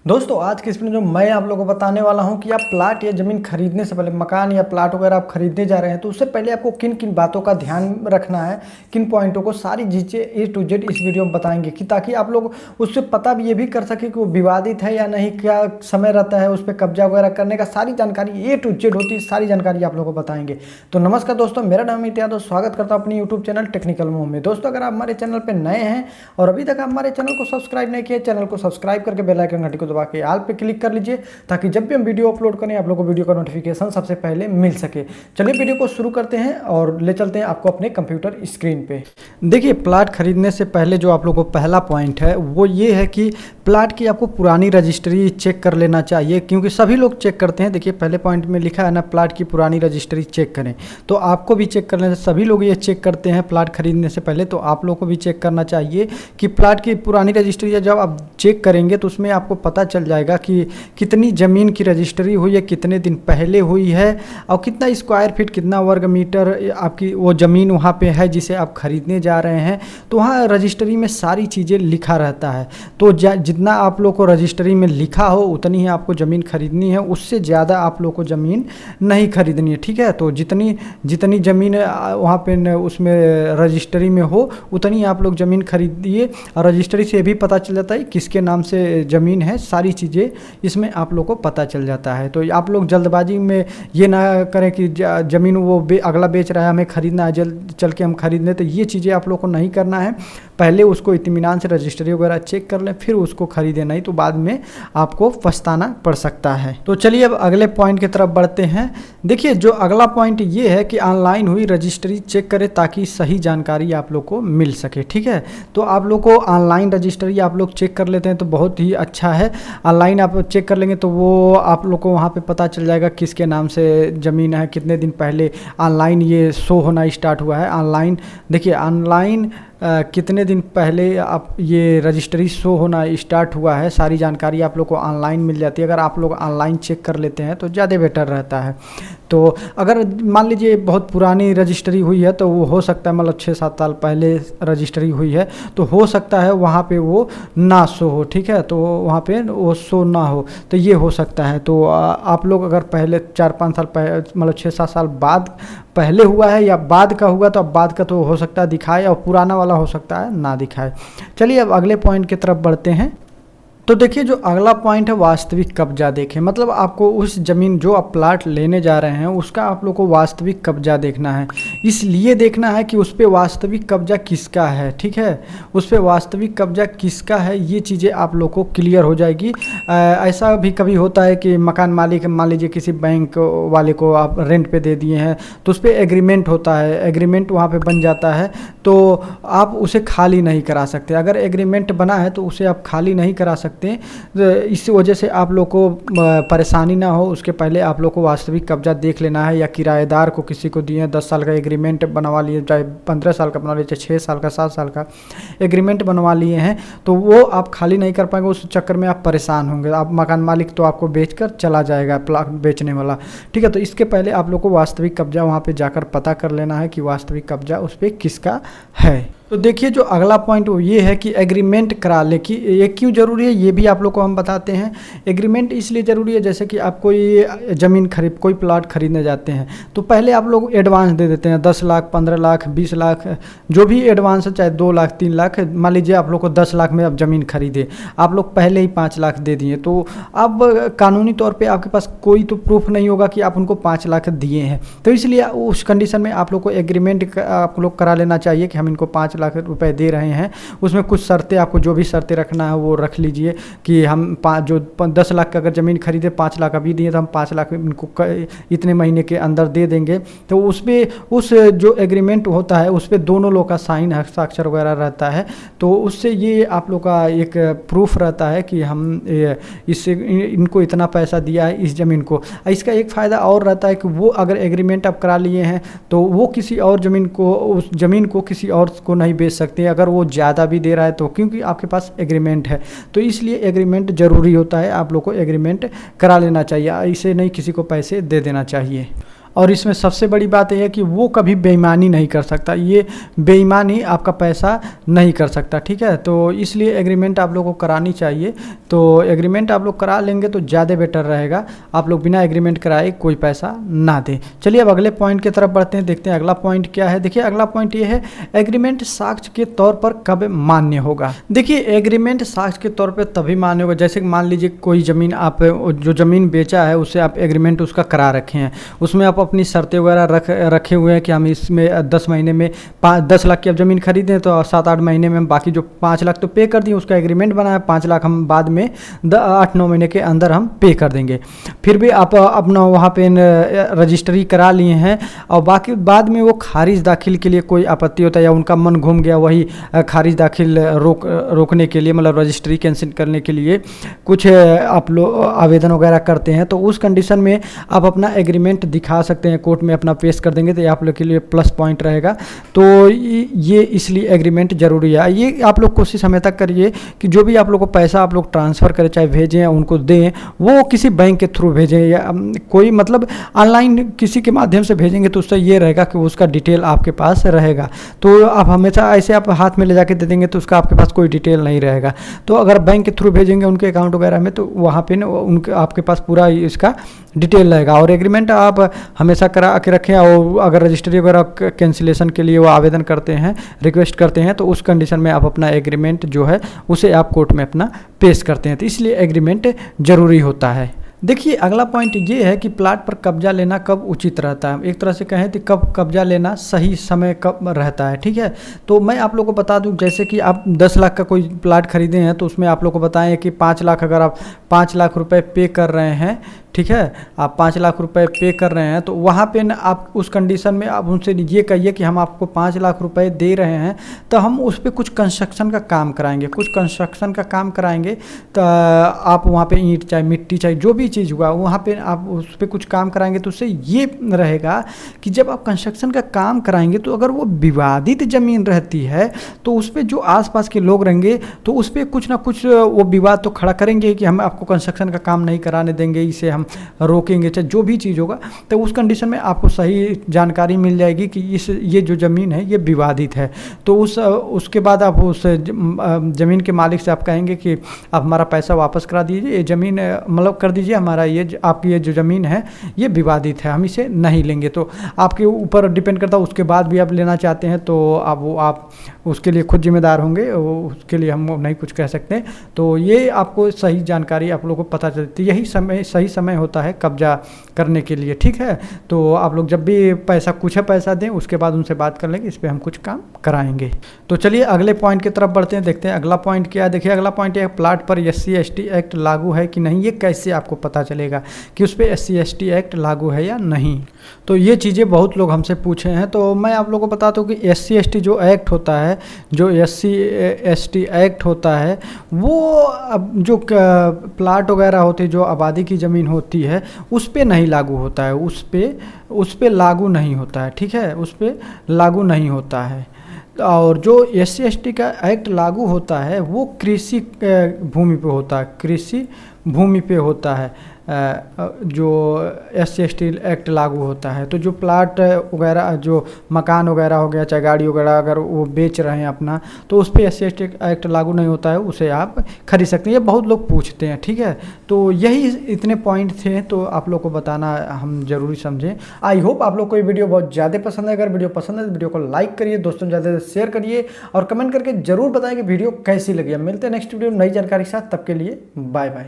दोस्तों आज की इस वीडियो में मैं आप लोगों को बताने वाला हूं कि आप प्लाट या ज़मीन खरीदने से पहले मकान या प्लाट वगैरह आप खरीदने जा रहे हैं तो उससे पहले आपको किन किन बातों का ध्यान रखना है, किन पॉइंटों को सारी चीज़ें A to Z इस वीडियो में बताएंगे कि ताकि आप लोग उससे पता भी ये भी कर सके कि वो विवादित है या नहीं, क्या समय रहता है उस पर कब्जा वगैरह करने का, सारी जानकारी A to Z होती है, सारी जानकारी आप लोगों को बताएंगे। तो नमस्कार दोस्तों, मेरा नाम अमित यादव, स्वागत करता हूँ अपनी यूट्यूब चैनल टेक्निकल मूव में। दोस्तों अगर आप हमारे चैनल पर नए हैं और अभी तक आप हमारे चैनल को सब्सक्राइब नहीं किए, चैनल को सब्सक्राइब करके बेल आइकन घंटी को दबा के ऑल पे क्लिक कर लीजिए ताकि जब भी हम वीडियो अपलोड करें आप लोगों को वीडियो का नोटिफिकेशन सबसे पहले मिल सके। चलिए वीडियो को शुरू करते हैं और ले चलते हैं आपको अपने कंप्यूटर स्क्रीन पे। देखिए, प्लाट खरीदने से पहले जो आप लोगों को पहला पॉइंट है वो ये है कि प्लाट की आपको पुरानी रजिस्ट्री चेक कर लेना चाहिए, क्योंकि सभी लोग चेक करते हैं। देखिए पहले पॉइंट में लिखा है ना, प्लाट की पुरानी रजिस्ट्री चेक करें, तो आपको भी चेक कर लेना। सभी लोग ये चेक करते हैं प्लाट खरीदने से पहले, तो आप लोग को भी चेक करना चाहिए कि प्लाट की पुरानी रजिस्ट्री जब आप चेक करेंगे तो उसमें आपको पता चल जाएगा कि कितनी ज़मीन की रजिस्ट्री हुई है, कितने दिन पहले हुई है और कितना स्क्वायर फीट, कितना वर्ग मीटर आपकी वो ज़मीन वहाँ पे है जिसे आप खरीदने जा रहे हैं। तो वहाँ रजिस्ट्री में सारी चीज़ें लिखा रहता है, तो जितना आप लोग को रजिस्ट्री में लिखा हो उतनी ही आपको ज़मीन खरीदनी है, उससे ज़्यादा आप लोग को ज़मीन नहीं खरीदनी है, ठीक है। तो जितनी जितनी ज़मीन वहाँ पे उसमें रजिस्ट्री में हो उतनी आप लोग ज़मीन खरीदिए। और रजिस्ट्री से भी पता चल जाता है किसके नाम से ज़मीन है, सारी चीज़ें इसमें आप लोग को पता चल जाता है। तो आप लोग जल्दबाजी में ये ना करें कि ज़मीन वो अगला बेच रहा है, हमें खरीदना है, जल्द चल के हम खरीद लें, तो ये चीज़ें आप लोग को नहीं करना है। पहले उसको इत्मीनान से रजिस्ट्री वगैरह चेक कर लें, फिर उसको खरीदें, नहीं तो बाद में आपको पछताना पड़ सकता है। तो चलिए अब अगले पॉइंट की तरफ बढ़ते हैं। देखिए, जो अगला पॉइंट ये है कि ऑनलाइन हुई रजिस्ट्री चेक करें ताकि सही जानकारी आप लोग को मिल सके, ठीक है। तो आप लोग को ऑनलाइन रजिस्ट्री आप लोग चेक कर लेते हैं तो बहुत ही अच्छा है। ऑनलाइन आप चेक कर लेंगे तो वो आप लोग को वहाँ पे पता चल जाएगा किसके नाम से ज़मीन है, कितने दिन पहले ऑनलाइन ये शो होना स्टार्ट हुआ है। ऑनलाइन देखिए, ऑनलाइन कितने दिन पहले आप ये रजिस्ट्री शो होना स्टार्ट हुआ है, सारी जानकारी आप लोग को ऑनलाइन मिल जाती है। अगर आप लोग ऑनलाइन चेक कर लेते हैं तो ज़्यादा बेटर रहता है। तो अगर मान लीजिए बहुत पुरानी रजिस्ट्री हुई है तो वो हो सकता है, मतलब 6-7 साल पहले रजिस्ट्री हुई है तो हो सकता है वहाँ पे वो ना शो हो, ठीक है। तो वहाँ पे वो शो ना हो, तो ये हो सकता है। तो आप लोग अगर पहले 4-5 साल पहले, मतलब 6-7 साल बाद पहले हुआ है या बाद का हुआ तो अब बाद का तो हो सकता है दिखाए और पुराना वाला हो सकता है ना दिखाए। चलिए अब अगले पॉइंट की तरफ बढ़ते हैं। तो देखिए, जो अगला पॉइंट है वास्तविक कब्जा देखें, मतलब आपको उस ज़मीन जो आप प्लाट लेने जा रहे हैं उसका आप लोग को वास्तविक कब्जा देखना है। इसलिए देखना है कि उस पर वास्तविक कब्जा किसका है, ठीक है। उस पर वास्तविक कब्जा किसका है ये चीज़ें आप लोग को क्लियर हो जाएगी। ऐसा भी कभी होता है कि मकान मालिक, मान लीजिए किसी बैंक वाले को आप रेंट पे दे दिए हैं तो उस पर एग्रीमेंट होता है, एग्रीमेंट वहाँ पर बन जाता है, तो आप उसे खाली नहीं करा सकते। अगर एग्रीमेंट बना है तो उसे आप खाली नहीं करा सकते। इस वजह से आप लोग को परेशानी ना हो, उसके पहले आप लोग को वास्तविक कब्जा देख लेना है। या किराएदार को किसी को दिए 10 साल का एग्रीमेंट बनवा लिए, चाहे 15 साल का बनवा लिए, चाहे 6 साल का, 7 साल का एग्रीमेंट बनवा लिए हैं, तो वो आप खाली नहीं कर पाएंगे। उस चक्कर में आप परेशान होंगे। आप मकान मालिक तो आपको बेचकर चला जाएगा, प्लाट बेचने वाला, ठीक है। तो इसके पहले आप लोग को वास्तविक कब्जा वहाँ पर जाकर पता कर लेना है कि वास्तविक कब्जा उस पर किसका है। तो देखिए, जो अगला पॉइंट वो ये है कि एग्रीमेंट करा ले। कि ये क्यों ज़रूरी है ये भी आप लोग को हम बताते हैं। एग्रीमेंट इसलिए ज़रूरी है, जैसे कि आप कोई ज़मीन कोई प्लाट खरीदने जाते हैं तो पहले आप लोग एडवांस दे देते हैं, 10 लाख, 15 लाख, 20 लाख, जो भी एडवांस है, चाहे 2 लाख, 3 लाख। मान लीजिए आप लोग को 10 लाख में आप ज़मीन खरीदे, आप लोग पहले ही 5 लाख दे दिए, तो अब कानूनी तौर पर आपके पास कोई तो प्रूफ नहीं होगा कि आप उनको 5 लाख दिए हैं। तो इसलिए उस कंडीशन में आप लोग को एग्रीमेंट आप लोग करा लेना चाहिए कि हम इनको 5 लाख रुपए दे रहे हैं। उसमें कुछ शर्तें, आपको जो भी शर्तें रखना है वो रख लीजिए कि हम 10 लाख का अगर ज़मीन खरीदे, 5 लाख अभी दिए तो हम 5 लाख इनको इतने महीने के अंदर दे देंगे। तो उसमें उस जो एग्रीमेंट होता है उस पर दोनों लोग का साइन, हस्ताक्षर वगैरह रहता है, तो उससे ये आप लोग का एक प्रूफ रहता है कि हम इससे इनको इतना पैसा दिया है इस ज़मीन को। इसका एक फ़ायदा और रहता है कि वो अगर एग्रीमेंट आप करा लिए हैं तो वो किसी और ज़मीन को, उस ज़मीन को किसी और को नहीं बेच सकते हैं अगर वो ज़्यादा भी दे रहा है तो, क्योंकि आपके पास एग्रीमेंट है। तो इसलिए एग्रीमेंट ज़रूरी होता है, आप लोग को एग्रीमेंट करा लेना चाहिए, इसे नहीं किसी को पैसे दे देना चाहिए। और इसमें सबसे बड़ी बात यह है कि वो कभी बेईमानी नहीं कर सकता, ये बेईमानी आपका पैसा नहीं कर सकता, ठीक है। तो इसलिए एग्रीमेंट आप लोगों को करानी चाहिए। तो एग्रीमेंट आप लोग करा लेंगे तो ज़्यादा बेटर रहेगा, आप लोग बिना एग्रीमेंट कराए कोई पैसा ना दें। चलिए अब अगले पॉइंट की तरफ बढ़ते हैं, देखते हैं अगला पॉइंट क्या है। देखिए अगला पॉइंट ये है, एग्रीमेंट साक्ष्य के तौर पर कब मान्य होगा। देखिए एग्रीमेंट साक्ष्य के तौर पर तभी मान्य होगा, जैसे मान लीजिए कोई ज़मीन आप जो ज़मीन बेचा है उससे आप एग्रीमेंट उसका करा रखे हैं, उसमें आप अपनी शर्तें वगैरह रखे हुए हैं कि हम इसमें 10 महीने में 10 लाख की अब ज़मीन खरीदें तो 7-8 महीने में हम बाकी जो 5 लाख तो पे कर दिए, उसका एग्रीमेंट बनाया, 5 लाख हम बाद में 8-9 महीने के अंदर हम पे कर देंगे। फिर भी आप अपना वहाँ पे रजिस्ट्री करा लिए हैं और बाकी बाद में वो खारिज दाखिल के लिए कोई आपत्ति होता है या उनका मन घूम गया, वही खारिज दाखिल रोकने के लिए, मतलब रजिस्ट्री कैंसिल करने के लिए कुछ आप लोग आवेदन वगैरह करते हैं, तो उस कंडीशन में आप अपना एग्रीमेंट दिखा सकते हैं, कोर्ट में अपना पेश कर देंगे, तो ये आप लोग के लिए प्लस पॉइंट रहेगा। तो ये इसलिए एग्रीमेंट ज़रूरी है। ये आप लोग कोशिश हमेशा करिए कि जो भी आप लोग को पैसा आप लोग ट्रांसफ़र करें, चाहे भेजें या उनको दें, वो किसी बैंक के थ्रू भेजें या कोई मतलब ऑनलाइन किसी के माध्यम से भेजेंगे तो उससे ये रहेगा कि उसका डिटेल आपके पास रहेगा। तो आप हमेशा ऐसे आप हाथ में ले जाके दे देंगे तो उसका आपके पास कोई डिटेल नहीं रहेगा। तो अगर बैंक के थ्रू भेजेंगे उनके अकाउंट वगैरह में, तो वहाँ पे ना उनके आपके पास पूरा इसका डिटेल रहेगा। और एग्रीमेंट आप हमेशा करा के रखें, और अगर रजिस्ट्री वगैरह कैंसिलेशन के लिए वो आवेदन करते हैं, रिक्वेस्ट करते हैं, तो उस कंडीशन में आप अपना एग्रीमेंट जो है उसे आप कोर्ट में अपना पेश करते हैं। तो इसलिए एग्रीमेंट ज़रूरी होता है। देखिए अगला पॉइंट ये है कि प्लाट पर कब्जा लेना कब उचित रहता है। एक तरह से कहें तो कब कब्जा लेना सही समय कब रहता है, ठीक है। तो मैं आप लोगों को बता दूं, जैसे कि आप 10 लाख का कोई प्लाट खरीदे हैं तो उसमें आप लोग को बताएं कि 5 लाख, अगर आप 5 लाख रुपए पे कर रहे हैं, ठीक है, आप 5 लाख रुपए पे कर रहे हैं, तो वहाँ पे न आप उस कंडीशन में आप उनसे ये कहिए कि हम आपको 5 लाख रुपए दे रहे हैं, तो हम उस पर कुछ कंस्ट्रक्शन का काम कराएंगे, कुछ कंस्ट्रक्शन का काम कराएंगे। तो आप वहाँ पे ईंट चाहे मिट्टी चाहे जो भी चीज़ हुआ वहाँ पे आप उस पर कुछ काम कराएंगे, तो उससे ये रहेगा कि जब आप कंस्ट्रक्शन का काम कराएंगे तो अगर वो विवादित ज़मीन रहती है तो उस पर जो आसपास के लोग रहेंगे तो उस पर कुछ ना कुछ वो विवाद तो खड़ा करेंगे कि हम आपको कंस्ट्रक्शन का काम नहीं कराने देंगे, इसे हम रोकेंगे, चाहे जो भी चीज़ होगा। तो उस कंडीशन में आपको सही जानकारी मिल जाएगी कि ये जो ज़मीन है ये विवादित है। तो उसके बाद आप उस ज़मीन के मालिक से आप कहेंगे कि आप हमारा पैसा वापस करा दीजिए, ये ज़मीन मतलब कर दीजिए, हमारा ये आपकी ये जो ज़मीन है ये विवादित है, हम इसे नहीं लेंगे। तो आपके ऊपर डिपेंड करता है, उसके बाद भी आप लेना चाहते हैं तो आप उसके लिए खुद जिम्मेदार होंगे, उसके लिए हम नहीं कुछ कह सकते। तो ये आपको सही जानकारी आप लोगों को पता चलती है, यही सही समय होता है कब्जा करने के लिए, ठीक है। तो आप लोग जब भी कुछ पैसा दें उसके बाद उनसे बात कर लेंगे, इस पर हम कुछ काम कराएंगे। तो चलिए अगले पॉइंट की तरफ बढ़ते हैं, देखते हैं अगला पॉइंट क्या है। देखिए अगला पॉइंट है, प्लाट पर SC/ST एक्ट लागू है कि नहीं। ये कैसे आपको पता चलेगा कि उस पर SC/ST एक्ट लागू है या नहीं। तो ये चीज़ें बहुत लोग हमसे पूछे हैं, तो मैं आप लोगों को बताता हूँ कि SC/ST जो एक्ट होता है, जो SC/ST एक्ट होता है, वो अब जो प्लाट वगैरह होते हैं, जो आबादी की ज़मीन होती है, उस पे नहीं लागू होता है, उस पे लागू नहीं होता है, ठीक है, उस पे लागू नहीं होता है। और जो SC/ST का एक्ट लागू होता है वो कृषि भूमि पे होता है, कृषि भूमि पे होता है जो SC/ST एक्ट लागू होता है। तो जो प्लाट वगैरह, जो मकान वगैरह हो गया, चाहे गाड़ी वगैरह अगर वो बेच रहे हैं अपना, तो उस पर SC/ST एक्ट लागू नहीं होता है, उसे आप खरीद सकते हैं। ये बहुत लोग पूछते हैं, ठीक है। तो यही इतने पॉइंट थे, तो आप लोग को बताना हम जरूरी समझें। आई होप आप लोग को ये वीडियो बहुत ज़्यादा पसंद है। अगर वीडियो पसंद है तो वीडियो को लाइक करिए, दोस्तों ज़्यादा से शेयर करिए और कमेंट करके जरूर बताएं कि वीडियो कैसी लगी। हम मिलते हैं नेक्स्ट वीडियो नई जानकारी के साथ, तब के लिए बाय बाय।